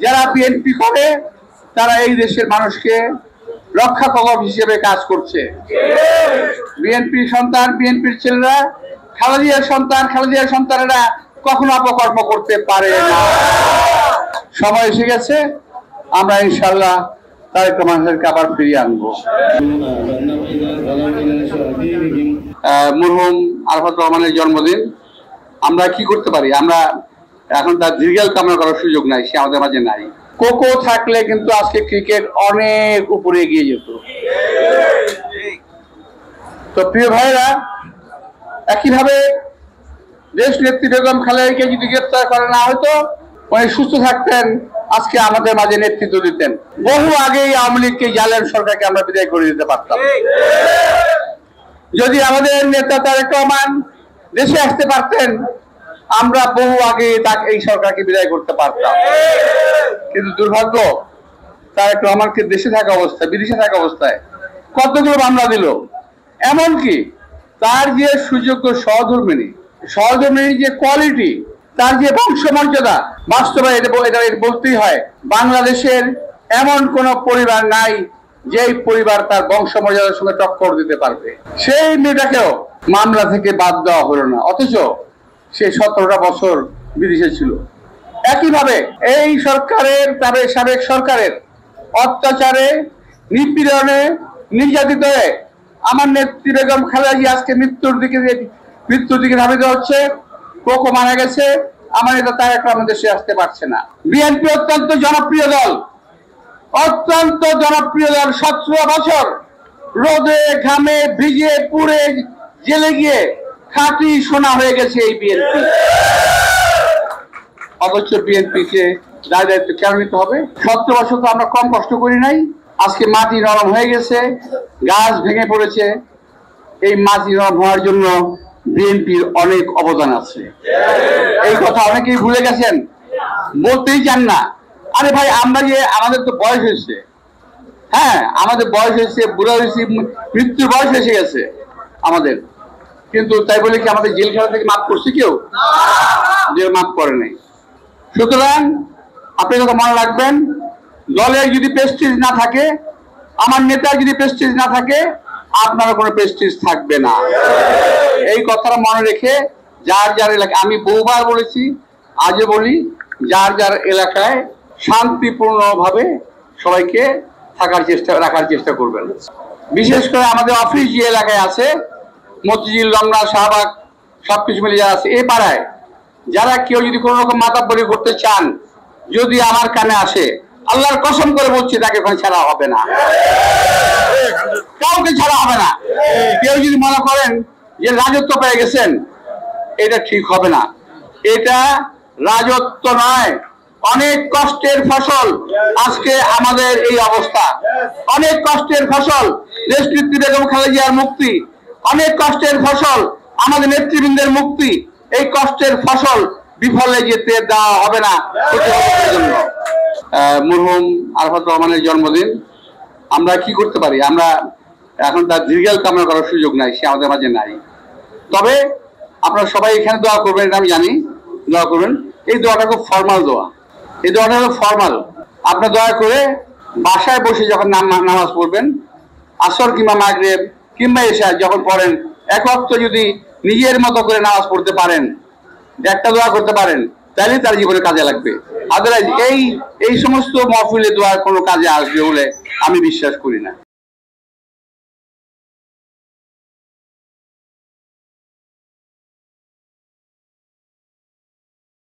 যারা বিএনপি করে তারা এই দেশের মানুষকে রক্ষা কবচ হিসেবে কাজ করছে। বিএনপি সন্তান, বিএনপির ছেলেরা, খালেদা সন্তান, খালেদা সন্তানেরা কখনো অপকর্ম করতে পারে না। সময় এসে গেছে, আমরা ইনশাআল্লাহ তারেক রহমানকে আবার ফিরিয়ে আনবো। মরহুম আরাফাত রহমানের জন্মদিন, আমরা কি করতে পারি? আমরা এখন তার দীর্ঘায়ু কামনা করার সুযোগ নাই, সে আমাদের মাঝে নাই। কোকো থাকলে কিন্তু আজকে ক্রিকেট অনেক উপরে এগিয়ে যেত। তো প্রিয় ভাইরা, একইভাবে দেশ নেত্রী বেগম খালেদাকে যদি গ্রেপ্তার করা না হতো, উনি সুস্থ থাকতেন, আজকে আমাদের মাঝে নেতৃত্ব দিতেন। বহু আগেই আওয়ামী লীগকে জালেম সরকারকে আমরা বিদায় করে দিতে পারতাম। যদি আমাদের নেতা তারেক রহমান দেশে আসতে পারতেন, আমরা বহু আগে তাকে এই সরকারকে বিদায় করতে পারতাম। কিন্তু দুর্ভাগ্য, তারেক রহমানকে দেশে থাকা অবস্থায়, বিদেশে থাকা অবস্থায় কতগুলো মামলা দিল। এমনকি তার যে সুযোগ্য সহধর্মিনী যে কোয়ালিটি, তার যে বংশমর্যাদা, বাস্তবে এটা বলতেই হয়, বাংলাদেশের এমন কোন পরিবার নাই যেই পরিবার তার বংশমর্যাদার সঙ্গে টক্কর দিতে পারবে। সেই মেয়েটাকেও মামলা থেকে বাদ দেওয়া হলো না, অথচ সে 17টা বছর বিদেশে ছিল। একইভাবে এই সরকারের, তবে সাবেক সরকারের অত্যাচারে, নিপীড়নে, নির্যাতিত হয়ে আমার নেত্রী বেগম খালেদা আজকে মৃত্যুর দিকে ধাবিত হচ্ছে। কোকো মারা গেছে, আমার নেতা তারেক রহমান দেশে আসতে পারছে না। বিএনপি অত্যন্ত জনপ্রিয় দল, 17 বছর রোদে ঘামে ভিজে পুড়ে জেলে গিয়ে খাঁটি সোনা হয়ে গেছে এই বিএনপি। অথচ বিএনপিকে দায়িত্ব কেন নিতে হবে? 17 বছর তো আমরা কম কষ্ট করি নাই। আজকে মাটি নরম হয়ে গেছে, গাছ ভেঙে পড়েছে। এই মাটি নরম হওয়ার জন্য বিএনপির অনেক অবদান আছে। এই কথা অনেকেই ভুলে গেছেন, বলতেই চান না। আরে ভাই, আমরা যে আমাদের তো বয়স হয়েছে, হ্যাঁ আমাদের বয়স হয়েছে, বুড়া হয়েছে, মৃত্যুর বয়স এসে গেছে আমাদের, কিন্তু তাই বলে কি আমাদের জেলখানা থেকে মাফ করছে কেউ? জেল মাফ করে নাই। সুতরাং আপনি কথা মনে রাখবেন, দলের যদি প্রেস্টিজ না থাকে, আমার নেতার যদি প্রেস্টিজ না থাকে, আপনার কোনো প্রেস্টিজ থাকবে না। এই কথাটা মনে রেখে যার যার এলাকায়, আমি বহুবার বলেছি, আজও বলি, যার যার এলাকায় শান্তিপূর্ণভাবে সবাইকে রাখার চেষ্টা করবেন। বিশেষ করে আমাদের অফিস যে এলাকায় আছে, মতিঝিল, রমনা, শাহবাগ, সবকিছু মিলে যারা আছে, এই পাড়ায় যারা কেউ যদি কোনো রকম মাতাব্বরি করতে চান, যদি আমার কানে আসে, আল্লাহর কসম করে বলছি, তাকে ওখানে ছাড়া হবে না, কাউকে ছাড়া হবে না। কেউ যদি মনে করেন যে রাজত্ব পেয়ে গেছেন, এটা ঠিক হবে না। এটা রাজত্ব নয়, অনেক কষ্টের ফসল আজকে আমাদের এই অবস্থা। অনেক কষ্টের ফসল দেশনেত্রী বেগম খালেদার মুক্তি, অনেক কষ্টের ফসল আমাদের নেতৃবৃন্দের মুক্তি। এই কষ্টের ফসল বিফলে যেতে দেওয়া হবে না। মরহুম আরাফাত রহমানের জন্মদিন, আমরা কি করতে পারি? আমরা এখন তার দীর্ঘায়ু কামনা করার সুযোগ নাই, সে আমাদের মাঝে নাই। তবে আপনারা সবাই এখানে দোয়া করবেন, আমি জানি দোয়া করবেন। এই দোয়াটা খুব ফর্মাল দোয়া, এই দোয়াটা হলো ফর্মাল। আপনার দয়া করে বাসায় বসে যখন নামাজ পড়বেন, আসর কিংবা মাগরিব কিংবা এশা যখন পড়েন, এক ওয়াক্ত যদি নিজের মতো করে নামাজ পড়তে পারেন, একটা দোয়া করতে পারেন, তাহলে তার জীবনে কাজে লাগবে। আদারওয়াইজ এই সমস্ত মাহফিলে দোয়া কোনো কাজে আসবে বলে আমি বিশ্বাস করি না।